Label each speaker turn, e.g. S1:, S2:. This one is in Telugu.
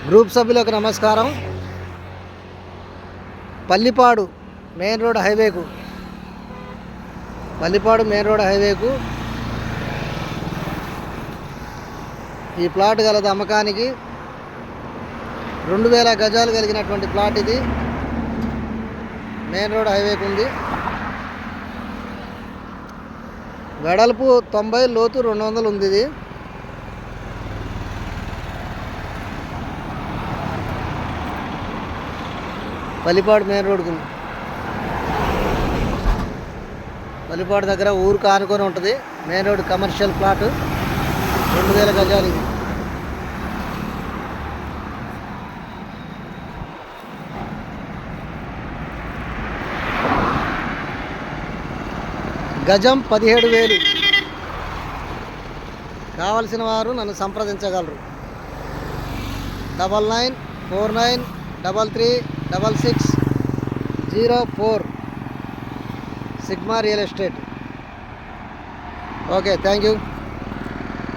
S1: గ్రూప్ సభ్యులకు నమస్కారం. పల్లిపాడు మెయిన్ రోడ్ హైవేకు ఈ ప్లాట్ గలది అమ్మకానికి. 2000 గజాలు కలిగినటువంటి ప్లాట్ ఇది. మెయిన్ రోడ్ హైవేకు ఉంది. వెడల్పు 90, లోతు 200 ఉంది. ఇది పల్లిపాడు మెయిన్ రోడ్కు, పల్లిపాడు దగ్గర ఊరికి ఆనుకొని ఉంటుంది. మెయిన్ రోడ్ కమర్షియల్ ప్లాట్ 2000 గజాలు ఇది. గజం 17,000. కావలసిన వారు నన్ను సంప్రదించగలరు. 9949336604 sigma real estate. Okay, thank you.